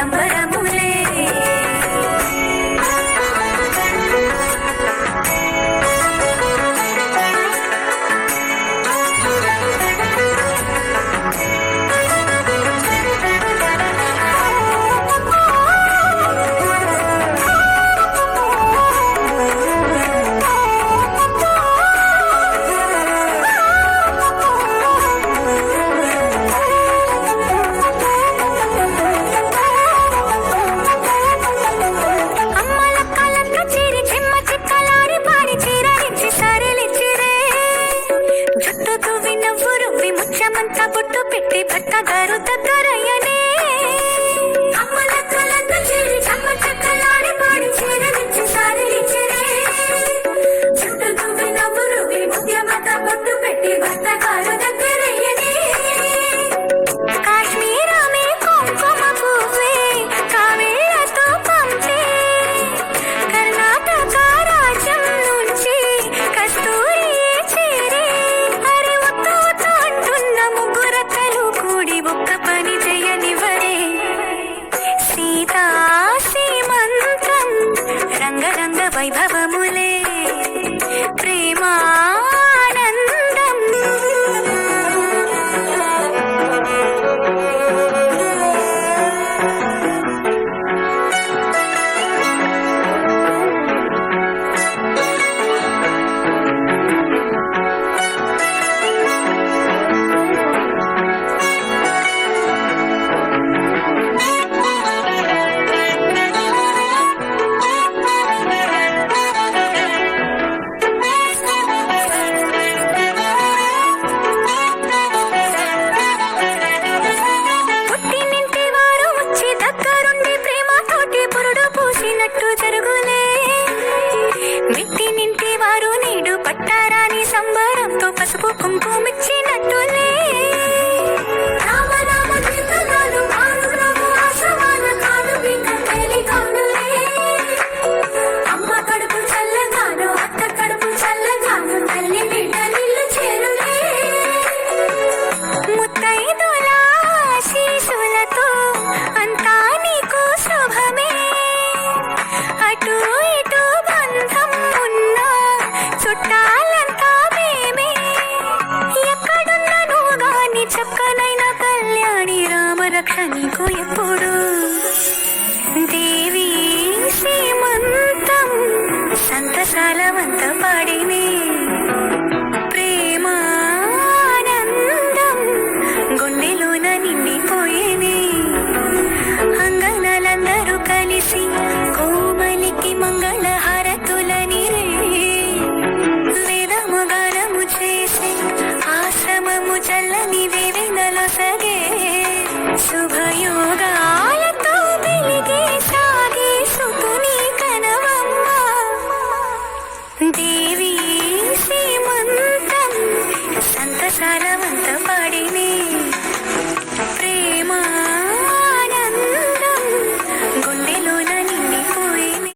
సంబరములే. ముత్యమంతా బొట్టు పెట్టి భర్త గారు దగ్గరయ్యనే. అమ్మల కలంతా చేరి చమ్మ చక్కలాడి పాడి చీరలిచ్చి సారిలిచ్చిరే. చుట్టూ తువ్వి నవ్వులు ముత్యమంతా బొట్టు పెట్టి భర్త గారు దగ్గరయ్యనే. కాశ్మీరమే కుంకుమ పువ్వే కావేళ్లతో పంపే. కర్ణాటక రాజ్యం నుంచి కస్తూరి చేరే. ముగ్గురక్కలు కూడి ఒక్క పని చేయనివరే. సీతా సీమంతం రంగరంగ వైభవములే ప్రేమానందం. జరుగులే మిట్టి నింటి వారు నీడు పట్టారాని సంబరంతో పసుపు కుంకుమిచ్చినట్టులే. అమ్మ కడుపు చల్లగాను అత్త కడుపు చల్లగాను తల్లి బిడ్డ నిల్లు చేరులే. ముత్తైదుల ఆశీసులతో అంతా నీకు శుభమే. అటు ఇటు బంధం ఉన్నా చుట్టాలంతా మేమే. ఎక్కడున్నాను గాని చక్కనైన కళ్యాణి రామరక్ష నీకు ఎప్పుడు. దేవి సీమంతం సంతసాలవంత పాడినే. ప్రేమానందం గుండెలోన నిండిపోయేనే. అంగనలందరూ కలిసి కోమలికి మంగళ హారతులనిరే. వేదము గానము చేసి ఆశ్రమము చల్లని వేదనలో సగే. శుభయోగాలతో వెలిగే సాగే సుతుని కనవమ్మ. దేవి సీమంతం సంతసాలవంత పాడినే.